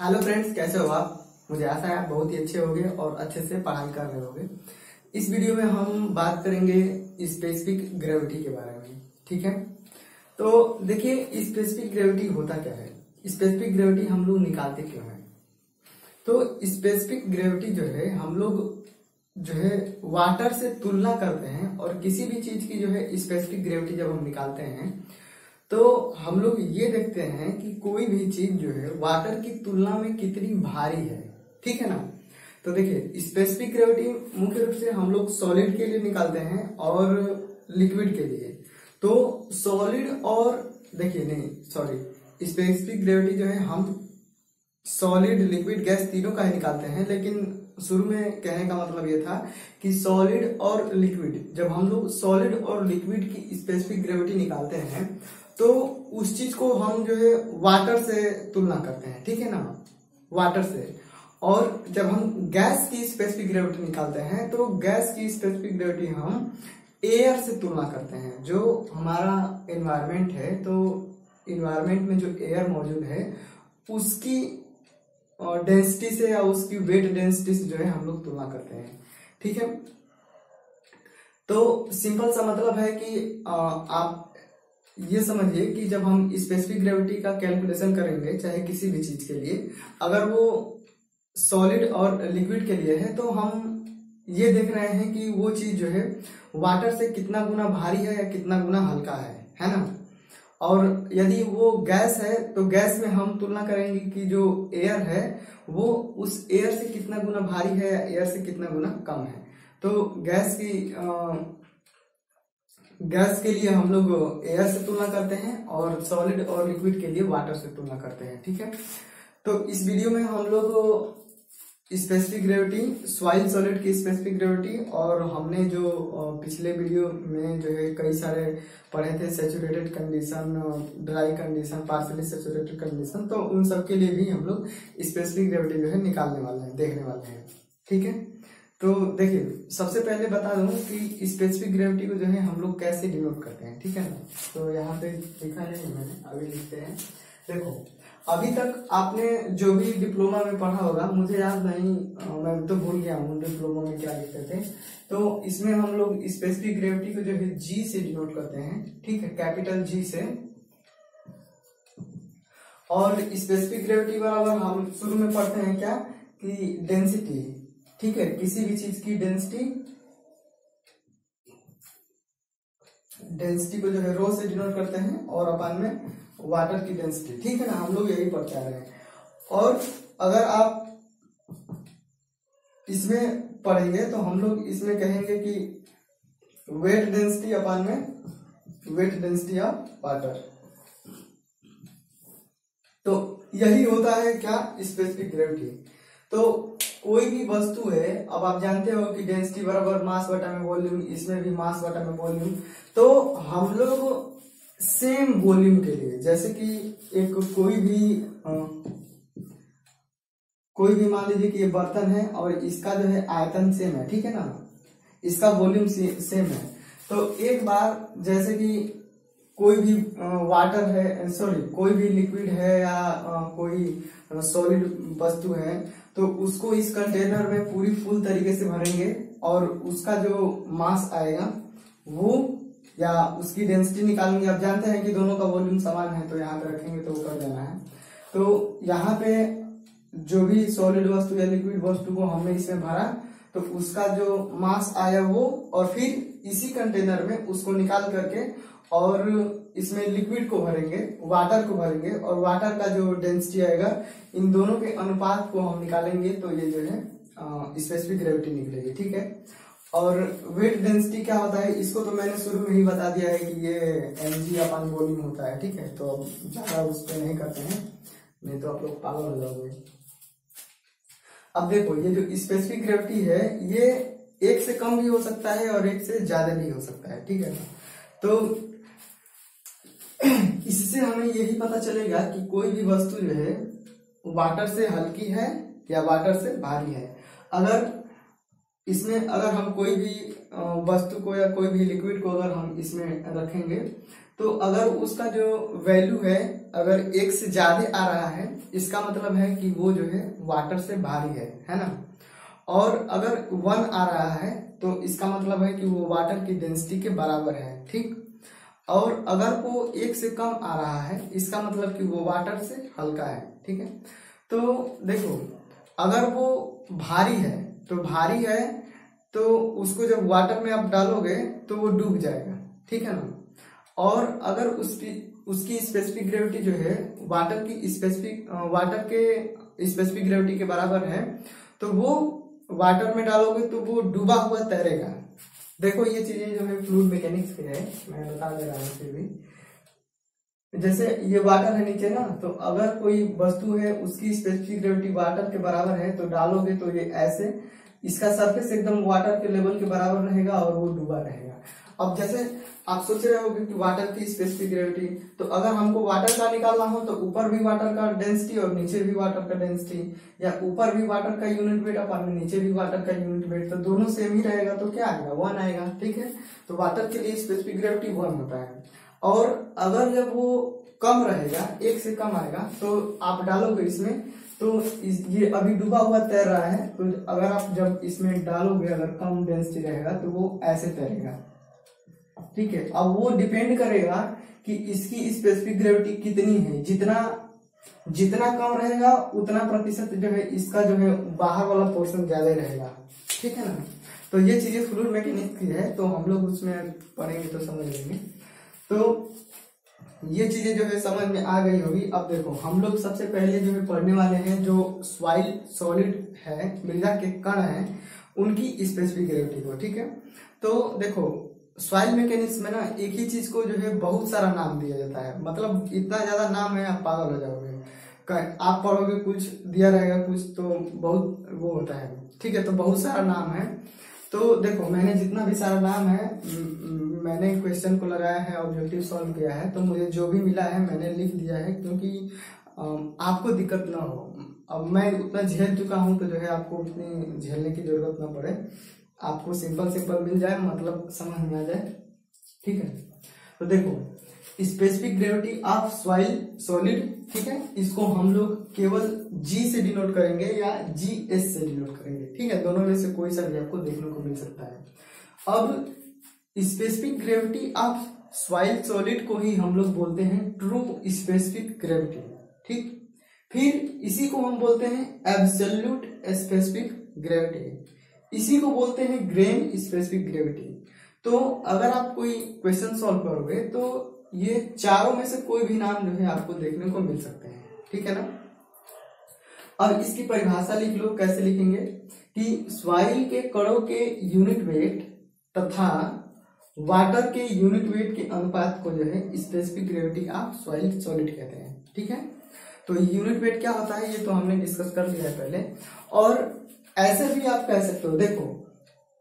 Hello friends, कैसे हो आप। मुझे आशा है आप बहुत ही अच्छे होंगे और अच्छे से पढ़ाई कर रहे होंगे। इस वीडियो में हम बात करेंगे स्पेसिफिक ग्रेविटी के बारे में। ठीक है, तो देखिए स्पेसिफिक ग्रेविटी होता क्या है। स्पेसिफिक ग्रेविटी हम लोग निकालते क्यों हैं। तो स्पेसिफिक ग्रेविटी जो है हम लोग जो है वाटर से तुलना करते हैं, और किसी भी चीज की जो है स्पेसिफिक ग्रेविटी जब हम निकालते हैं तो हम लोग ये देखते हैं कि कोई भी चीज जो है वाटर की तुलना में कितनी भारी है। ठीक है ना। तो देखिए स्पेसिफिक ग्रेविटी मुख्य रूप से हम लोग सॉलिड के लिए निकालते हैं और लिक्विड के लिए। तो सॉलिड और देखिए नहीं सॉरी स्पेसिफिक ग्रेविटी जो है हम सॉलिड लिक्विड गैस तीनों का ही निकालते हैं, लेकिन शुरू में कहने का मतलब ये था कि सॉलिड और लिक्विड, जब हम लोग सॉलिड और लिक्विड की स्पेसिफिक ग्रेविटी निकालते हैं तो उस चीज को हम जो है वाटर से तुलना करते हैं। ठीक है ना, वाटर से। और जब हम गैस की स्पेसिफिक ग्रेविटी निकालते हैं तो गैस की स्पेसिफिक ग्रेविटी हम एयर से तुलना करते हैं। जो हमारा एनवायरमेंट है, तो एनवायरमेंट में जो एयर मौजूद है उसकी डेंसिटी से या उसकी वेट डेंसिटी से जो है हम लोग तुलना करते हैं। ठीक है, तो सिंपल सा मतलब है कि आप ये समझिए कि जब हम स्पेसिफिक ग्रेविटी का कैलकुलेशन करेंगे चाहे किसी भी चीज के लिए, अगर वो सॉलिड और लिक्विड के लिए है तो हम ये देख रहे हैं कि वो चीज जो है वाटर से कितना गुना भारी है या कितना गुना हल्का है ना। और यदि वो गैस है तो गैस में हम तुलना करेंगे कि जो एयर है वो उस एयर से कितना गुना भारी है या एयर से कितना गुना कम है। तो गैस के लिए हम लोग एयर से तुलना करते हैं और सॉलिड और लिक्विड के लिए वाटर से तुलना करते हैं। ठीक है, तो इस वीडियो में हम लोग स्पेसिफिक ग्रेविटी, सॉइल सॉलिड की स्पेसिफिक ग्रेविटी, और हमने जो पिछले वीडियो में जो है कई सारे पढ़े थे saturated condition, dry condition, partially saturated condition, तो उन सब के लिए भी हम लोग स्पेसिफिक ग्रेविटी जो है निकालने वाले हैं, देखने वाले हैं। ठीक है, तो देखिए सबसे पहले बता दूं कि स्पेसिफिक ग्रेविटी को जो है हम लोग कैसे डिनोट करते हैं। ठीक है ना, तो यहाँ पे लिखा नहीं मैंने, अभी लिखते हैं। देखो अभी तक आपने जो भी डिप्लोमा में पढ़ा होगा, मुझे याद नहीं, मैं तो भूल गया हूँ डिप्लोमा में क्या लिखते थे। तो इसमें हम लोग स्पेसिफिक ग्रेविटी को जो है जी से डिनोट करते हैं। ठीक है, कैपिटल जी से। और स्पेसिफिक ग्रेविटी बराबर हम शुरू में पढ़ते हैं क्या कि डेंसिटी। ठीक है, किसी भी चीज की डेंसिटी को जो है रो से डिनोट करते हैं और अपन में वाटर की डेंसिटी। ठीक है ना, हम लोग यही पढ़ते आ रहे हैं। और अगर आप इसमें पढ़ेंगे तो हम लोग इसमें कहेंगे कि वेट डेंसिटी अपन में वेट डेंसिटी ऑफ वाटर। तो यही होता है क्या स्पेसिफिक ग्रेविटी। तो कोई भी वस्तु है, अब आप जानते हो कि डेंसिटी बराबर मास बटा में वॉल्यूम, इसमें भी मास बटा में वॉल्यूम। तो हम लोग सेम वॉल्यूम के लिए, जैसे कि एक कोई भी मान लीजिए कि ये बर्तन है और इसका जो है आयतन सेम है। ठीक है ना, इसका वॉल्यूम सेम है। तो एक बार जैसे कि कोई भी वाटर है, सॉरी कोई भी लिक्विड है या कोई सॉलिड वस्तु है, तो उसको इस कंटेनर में पूरी फुल तरीके से भरेंगे और उसका जो मास आएगा वो या उसकी डेंसिटी निकालेंगे। आप जानते हैं कि दोनों का वॉल्यूम समान है, तो यहाँ पे रखेंगे तो वो कर देना है। तो यहाँ पे जो भी सॉलिड वस्तु या लिक्विड वस्तु को हमने इसमें भरा तो उसका जो मास आया वो, और फिर इसी कंटेनर में उसको निकाल करके और इसमें लिक्विड को भरेंगे, वाटर को भरेंगे, और वाटर का जो डेंसिटी आएगा इन दोनों के अनुपात को हम निकालेंगे तो ये जो है स्पेसिफिक ग्रेविटी निकलेगी। ठीक है, और वेट डेंसिटी क्या होता है इसको तो मैंने शुरू में ही बता दिया है कि ये mg अपन वॉल्यूम होता है। ठीक है, तो अब ज्यादा उस पर नहीं करते हैं, नहीं तो आप लोग पागल हो जाओगे। अब देखो ये जो स्पेसिफिक ग्रेविटी है ये एक से कम भी हो सकता है और एक से ज्यादा भी हो सकता है। ठीक है ना, तो इससे हमें यही पता चलेगा कि कोई भी वस्तु जो है वाटर से हल्की है या वाटर से भारी है। अगर हम कोई भी वस्तु को या कोई भी लिक्विड को अगर हम इसमें रखेंगे तो अगर उसका जो वैल्यू है अगर 1 से ज्यादा आ रहा है, इसका मतलब है कि वो जो है वाटर से भारी है ना। और अगर 1 आ रहा है तो इसका मतलब है कि वो वाटर की डेंसिटी के बराबर है, ठीक। और अगर वो 1 से कम आ रहा है, इसका मतलब कि वो वाटर से हल्का है, ठीक है। तो देखो, अगर वो भारी है तो उसको जब वाटर में आप डालोगे तो वो डूब जाएगा, ठीक है ना। और अगर उसकी स्पेसिफिक ग्रेविटी जो है वाटर के स्पेसिफिक ग्रेविटी के बराबर है, तो वो वाटर में डालोगे तो वो डूबा हुआ तैरेगा। देखो ये चीजें जो है फ्लूइड मैकेनिक्स के है, मैं बता दे रहा हूँ फिर भी। जैसे ये वाटर है नीचे ना, तो अगर कोई वस्तु है उसकी स्पेसिफिक ग्रेविटी वाटर के बराबर है तो डालोगे तो ये ऐसे, इसका सरफेस एकदम वाटर के लेवल के बराबर रहेगा और वो डूबा रहेगा। अब जैसे आप सोच रहे होंगे कि वाटर की स्पेसिफिक ग्रेविटी, तो अगर हमको वाटर का निकालना हो तो ऊपर भी वाटर का डेंसिटी और नीचे भी वाटर का डेंसिटी, या ऊपर भी वाटर का यूनिट वेट अपन नीचे भी वाटर का यूनिट वेट, तो दोनों सेम ही रहेगा तो क्या आएगा, 1 आएगा, ठीक है। तो वाटर के लिए स्पेसिफिक ग्रेविटी 1 होता है। और अगर जब वो कम रहेगा, 1 से कम आएगा, तो आप डालोगे इसमें तो ये अभी डूबा हुआ तैर रहा है, तो अगर आप जब इसमें डालोगे अगर कम डेंसिटी रहेगा तो वो ऐसे तैरेगा, ठीक है। अब वो डिपेंड करेगा कि इसकी स्पेसिफिक ग्रेविटी कितनी है, जितना कम रहेगा उतना प्रतिशत जो है इसका जो है बाहर वाला पोर्शन ज्यादा रहेगा, ठीक है ना। तो ये चीजें फ्लूइड मैकेनिक्स की है, तो हम लोग उसमें पढ़ेंगे तो समझ लेंगे। तो ये चीजें जो है समझ में आ गई होगी। अब देखो हम लोग सबसे पहले जो है पढ़ने वाले हैं जो सॉइल सॉलिड है, मृदा के कण हैं, उनकी स्पेसिफिक ग्रेविटी को, ठीक है। तो देखो सॉइल मैकेनिक्स में ना एक ही चीज को जो है बहुत सारा नाम दिया जाता है, मतलब इतना ज्यादा नाम है आप पागल हो जाओगे। आप पढ़ोगे कुछ दिया रहेगा कुछ, तो बहुत वो होता है, ठीक है। तो बहुत सारा नाम है। तो देखो मैंने जितना भी सारा नाम है, मैंने क्वेश्चन को लगाया है, ऑब्जेक्टिव सॉल्व किया है, तो मुझे जो भी मिला है मैंने लिख दिया है, क्योंकि आपको दिक्कत ना हो। अब मैं उतना झेल चुका हूं तो जो है आपको उतनी झेलने की जरूरत ना पड़े, आपको सिंपल मिल जाए, मतलब समझ में आ जाए, ठीक है। तो देखो specific gravity of soil solid, ठीक है, इसको हम लोग केवल G से डिनोट करेंगे या GS से डिनोट करेंगे, ठीक है। दोनों में से कोई सा भी आपको देखने को मिल सकता है। अब specific gravity of soil solid को ही हम लोग बोलते हैं ट्रू स्पेसिफिक ग्रेविटी, ठीक। फिर इसी को हम बोलते हैं एब्सोल्यूट स्पेसिफिक ग्रेविटी, इसी को बोलते हैं ग्रेन स्पेसिफिक ग्रेविटी। तो अगर आप कोई क्वेश्चन सॉल्व करोगे तो ये चारों में से कोई भी नाम जो है आपको देखने को मिल सकते हैं, ठीक है ना। अब इसकी परिभाषा लिख लो, कैसे लिखेंगे कि सॉइल के कणों के यूनिट वेट तथा वाटर के यूनिट वेट के अनुपात को जो है specific gravity of soil solid कहते हैं, ठीक है। तो यूनिट वेट क्या होता है ये तो हमने डिस्कस कर लिया है पहले। और ऐसे भी आप कह सकते हो, देखो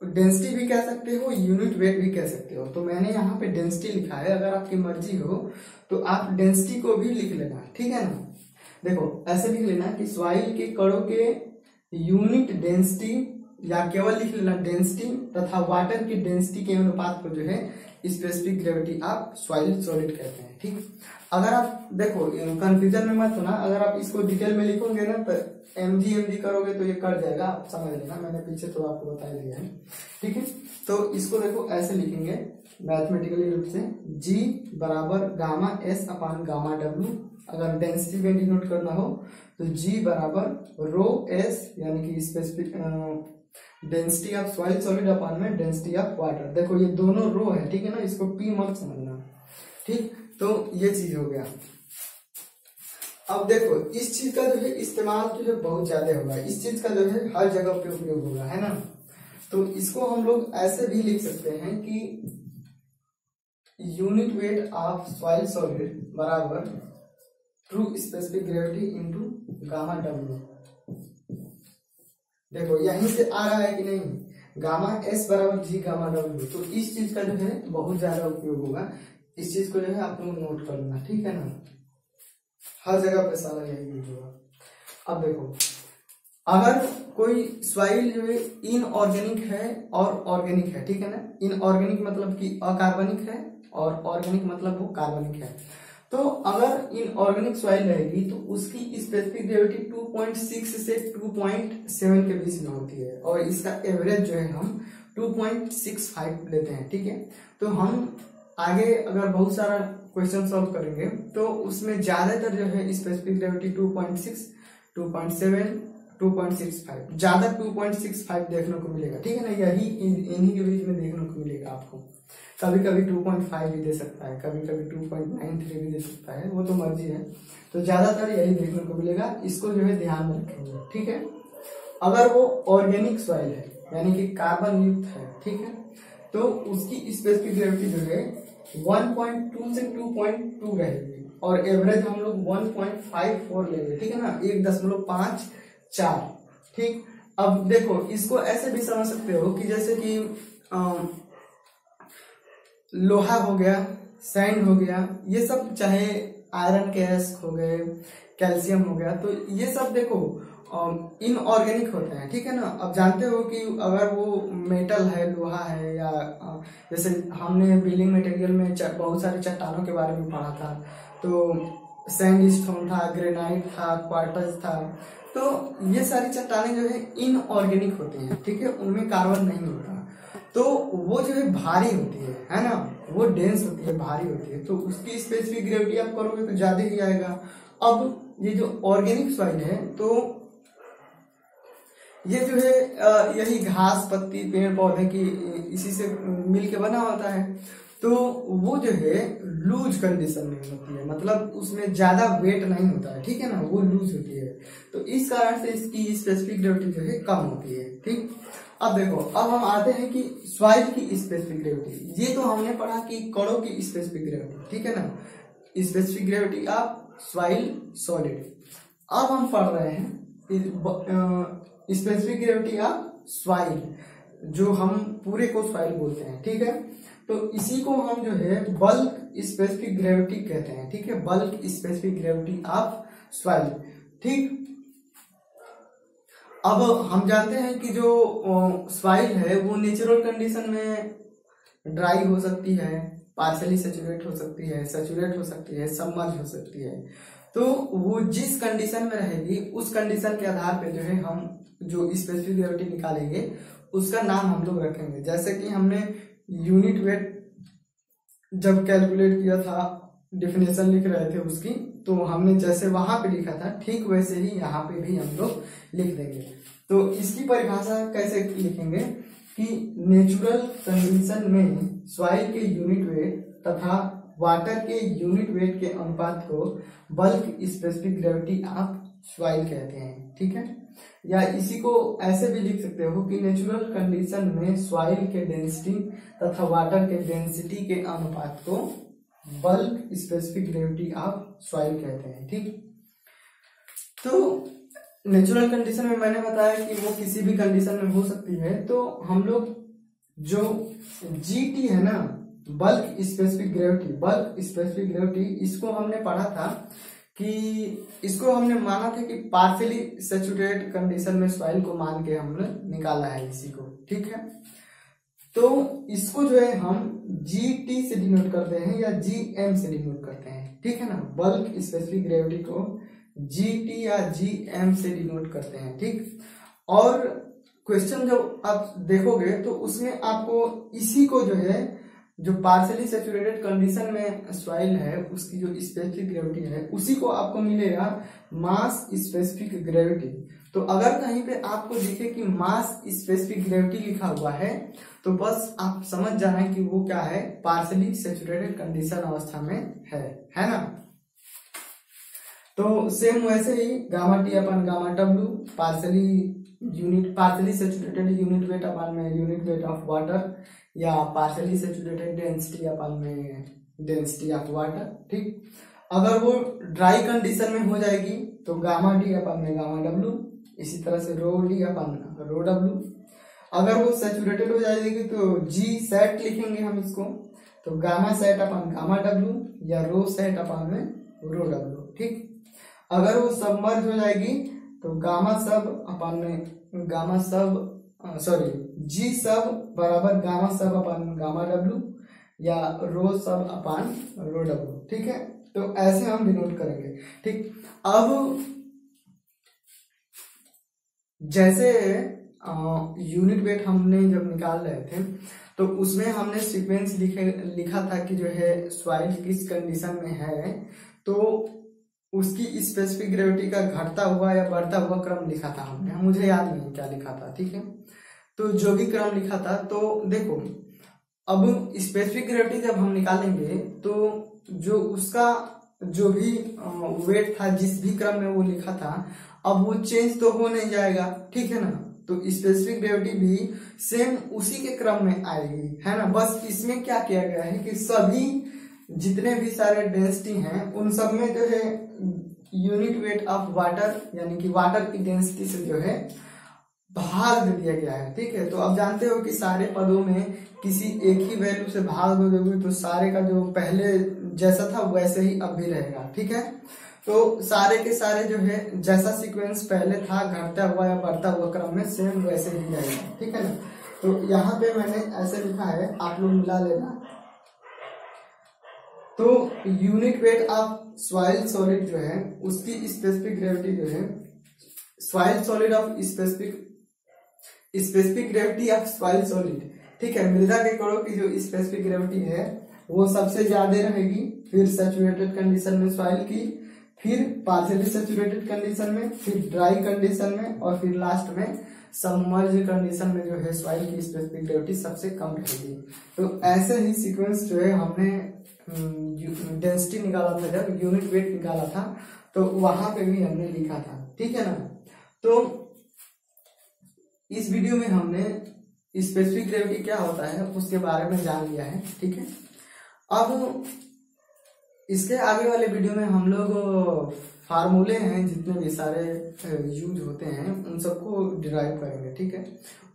डेंसिटी भी कह सकते हो, यूनिट वेट भी कह सकते हो। तो मैंने यहाँ पे डेंसिटी लिखा है, अगर आपकी मर्जी हो तो आप डेंसिटी को भी लिख लेना, ठीक है ना। देखो ऐसे लिख लेना कि सॉइल के कणों के यूनिट डेंसिटी, या केवल लिख लेना डेंसिटी तथा वाटर की डेंसिटी के अनुपात को जो है specific gravity of soil solid कहते हैं, ठीक। अगर आप देखो कंफ्यूजन में मत होना, अगर आप इसको डिटेल में लिखोगे ना तो mg करोगे तो ये कट जाएगा, आप समझ लेना, मैंने पीछे तो आपको बता दिया है, ठीक है। तो इसको देखो ऐसे लिखेंगे मैथमेटिकली रूप से, G बराबर gamma S upon gamma W। अगर डेंसिटी में डिनोट करना हो तो G बराबर रो S, यानी कि specific density of soil solid upon में डेंसिटी ऑफ वाटर। देखो ये दोनों रो है, ठीक है ना, इसको P मत समझना, ठीक। तो ये चीज हो गया। अब देखो इस चीज का जो है इस्तेमाल जो है बहुत ज्यादा होगा, इस चीज का जो है हर जगह पे उपयोग होगा, है ना। तो इसको हम लोग ऐसे भी लिख सकते हैं कि unit weight of soil solid बराबर true specific gravity into gamma W। देखो यहीं से आ रहा है कि नहीं, गामा S बराबर G गामा W। तो इस चीज का जो है बहुत ज्यादा उपयोग होगा, इस चीज को जो है आप लोग नोट कर लेना, ठीक है ना, हर जगह पे सारा यही यूज होगा। अब देखो अगर कोई सॉइल जो है इनऑर्गेनिक है और ऑर्गेनिक है, ठीक है ना। इनऑर्गेनिक मतलब कि अकार्बनिक है और ऑर्गेनिक मतलब वो कार्बनिक है। तो अगर इनऑर्गेनिक सॉइल रहेगी तो उसकी स्पेसिफिक ग्रेविटी 2.6 से 2.7 के बीच में होती है, और इसका एवरेज जो है हम 2.65 लेते हैं। ठीक है, तो हम आगे अगर बहुत सारा क्वेश्चन सॉल्व करेंगे तो उसमें ज्यादातर जो है स्पेसिफिक ग्रेविटी 2.6, 2.7, 2.65, ज्यादा 2.65 देखने को मिलेगा। ठीक है ना, यही इन्हीं के बीच में देखने को मिलेगा आपको। कभी कभी 2.5 भी दे सकता है, कभी कभी 2.93 भी दे सकता है, वो तो मर्जी है। तो ज्यादातर यही देखने को मिलेगा, इसको जो है ध्यान में रखेंगे। ठीक है, अगर वो ऑर्गेनिक सॉइल है यानी कि कार्बन युक्त है, ठीक है, तो उसकी स्पेसिफिक ग्रेविटी जो है 1.2 से 2.2 रहेगी, और एवरेज हम लोग 1.54 लेंगे। ठीक है ना, 1.54। ठीक, अब देखो इसको ऐसे भी समझ सकते हो कि जैसे कि लोहा हो गया, सैंड हो गया, ये सब, चाहे आयरन कैश हो गए, कैल्शियम हो गया, तो ये सब देखो इनऑर्गेनिक होते हैं। ठीक है ना, अब जानते हो कि अगर वो मेटल है, लोहा है, या जैसे हमने बिल्डिंग मटेरियल में बहुत सारी चट्टानों के बारे में पढ़ा था, तो सैंडस्टोन था, ग्रेनाइट था, क्वार्टज था, तो ये सारी चट्टानें जो है इनऑर्गेनिक होती हैं। ठीक है, उनमें कार्बन नहीं होता, तो वो जो है भारी होती है ना, वो डेंस होती है, भारी होती है, तो उसकी स्पेसिफिक ग्रेविटी आप करोगे तो ज्यादा ही आएगा। अब ये जो ऑर्गेनिक सॉइल है, तो ये जो है यही घास, पत्ती, पेड़ पौधे की इसी से मिल के बना होता है, तो वो जो है लूज कंडीशन में होती है, मतलब उसमें ज्यादा वेट नहीं होता है। ठीक है ना, वो लूज होती है, तो इस कारण से इसकी स्पेसिफिक ग्रेविटी जो है कम होती है। ठीक, अब देखो, अब हम आते हैं कि सॉइल की स्पेसिफिक ग्रेविटी। ये तो हमने पढ़ा कि कणों की स्पेसिफिक ग्रेविटी, ठीक है ना, specific gravity of soil solid. अब हम पढ़ रहे हैं स्पेसिफिक ग्रेविटी ऑफ सॉइल, जो हम पूरे को सॉइल बोलते हैं। ठीक है, तो इसी को हम जो है बल्क स्पेसिफिक ग्रेविटी कहते हैं। ठीक है, bulk specific gravity of soil. ठीक, अब हम जानते हैं कि जो सॉइल है वो नेचुरल कंडीशन में ड्राई हो सकती है, पार्शियली सैचुरेट हो सकती है, सैचुरेट हो सकती है, सबमर्ज हो सकती है। तो वो जिस कंडीशन में रहेगी उस कंडीशन के आधार पे जो है हम जो स्पेसिफिक ग्रेविटी निकालेंगे उसका नाम हम लोग रखेंगे। जैसे कि हमने यूनिट वेट जब कैलकुलेट किया था, डिफिनेशन लिख रहे थे उसकी, तो हमने जैसे वहां पे लिखा था ठीक वैसे ही यहाँ पे भी हम लोग लिख देंगे। तो इसकी परिभाषा कैसे लिखेंगे कि नेचुरल कंडीशन में सॉइल के यूनिट वेट तथा वाटर के यूनिट वेट के अनुपात को bulk specific gravity of soil कहते हैं। ठीक है, या इसी को ऐसे भी लिख सकते हो कि नेचुरल कंडीशन में सॉइल के डेंसिटी तथा वाटर के डेंसिटी के अनुपात को bulk specific gravity of soil कहते हैं। ठीक, तो नेचुरल कंडीशन में मैंने बताया कि वो किसी भी कंडीशन में हो सकती है। तो हम लोग जो जीटी है ना, bulk specific gravity, bulk specific gravity, इसको हमने पढ़ा था कि इसको हमने माना था कि पार्शियली सैचुरेटेड कंडीशन में सॉइल को मान के हमने निकाला है इसी को। ठीक है, तो इसको जो है हम GT से डिनोट करते हैं या GM से डिनोट करते हैं। ठीक है ना, बल्क स्पेसिफिक ग्रेविटी को GT या GM से डिनोट करते हैं। ठीक, और क्वेश्चन जब आप देखोगे तो उसमें आपको इसी को जो है, जो पार्शियली सैचुरेटेड कंडीशन में सॉइल है उसकी जो स्पेसिफिक ग्रेविटी है, उसी को आपको मिलेगा मास स्पेसिफिक ग्रेविटी। तो अगर कहीं पे आपको दिखे कि मास स्पेसिफिक ग्रेविटी लिखा हुआ है तो बस आप समझ जाना कि वो क्या है, पार्शियली सैचुरेटेड कंडीशन अवस्था में है ना। तो सेम वैसे ही gamma T upon gamma W, partially saturated unit weight upon में यूनिट वेट ऑफ वाटर, या पार्शियली सैचुरेटेड डेंसिटी अपन में डेंसिटी ऑफ वाटर। ठीक, अगर वो ड्राई कंडीशन में हो जाएगी तो गामा डी अपन में गामा डब्ल्यू, इसी तरह से रो डी अपन रो डब्ल्यू। अगर वो सैचुरेटेड हो जाएगी तो जी सेट लिखेंगे हम इसको, तो गामा सेट अपन गामा डब्ल्यू या रो सेट अपन में रो डब्ल्यू। ठीक, अगर वो सबमर्ज हो जाएगी तो गामा सब अपन में गामा सब जी सब बराबर गामा सब अपन गामा डब्ल्यू, या रो सब अपान रो डब्ल्यू, ठीक है। तो ऐसे हम डिनोट करेंगे, ठीक। अब जैसे यूनिट वेट हमने जब निकाल रहे थे तो उसमें हमने सीक्वेंस लिखा था कि जो है सॉइल किस कंडीशन में है, तो उसकी स्पेसिफिक ग्रेविटी का घटता हुआ या बढ़ता हुआ क्रम लिखा था हमने, मुझे याद नहीं क्या लिखा था, ठीक है। तो जो भी क्रम लिखा था, तो देखो अब स्पेसिफिक ग्रेविटी जब हम निकालेंगे तो जो उसका जो भी वेट था जिस भी क्रम में वो लिखा था, अब वो चेंज तो हो नहीं जाएगा, ठीक है ना। तो स्पेसिफिक ग्रेविटी भी सेम उसी के क्रम में आएगी, है ना। बस इसमें क्या किया गया है कि सभी जितने भी सारे डेंसिटी हैं उन सब में जो है यूनिट वेट ऑफ वाटर यानी कि वाटर की डेंसिटी से जो है भाग दे दिया गया है, ठीक है। तो अब जानते हो कि सारे पदों में किसी एक ही वैल्यू से भाग दे दोगे तो सारे का जो पहले जैसा था वैसे ही अब भी रहेगा, ठीक है। तो सारे के सारे जो है जैसा सीक्वेंस पहले था घटता हुआ या बढ़ता हुआ क्रम में सेम वैसे ही रहेगा, ठीक है ना। तो यहाँ पे मैंने ऐसे लिखा है, आप लोग मिला लेना। तो unit weight of soil solid जो है उसकी स्पेसिफिक ग्रेविटी जो है soil solid of specific gravity of soil solid, ठीक है। मृदा के कणों की जो स्पेसिफिक ग्रेविटी है वो सबसे ज्यादा रहेगी, फिर सैचुरेटेड कंडीशन में सॉइल की, फिर पार्शियली सैचुरेटेड कंडीशन में, फिर ड्राई कंडीशन में, और फिर लास्ट में सबमर्ज कंडीशन में जो है सॉइल की स्पेसिफिक ग्रेविटी सबसे कम रहेगी। तो ऐसे ही सीक्वेंस जो है हमने डेंसिटी निकाला था, जब यूनिट वेट निकाला था तो वहां पे भी हमने लिखा था, ठीक है ना। तो इस वीडियो में हमने स्पेसिफिक ग्रेविटी क्या होता है उसके बारे में जान लिया है, ठीक है। अब इसके आगे वाले वीडियो में हम लोग फार्मूले हैं जितने भी सारे यूज होते हैं उन सबको डिराइव करेंगे, ठीक है।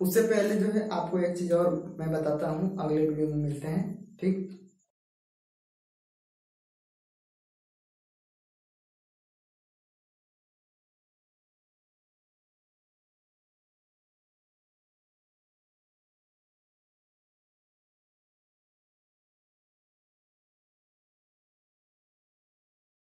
उससे पहले जो है आपको एक चीज और मैं बताता हूँ, अगले वीडियो में मिलते हैं, ठीक।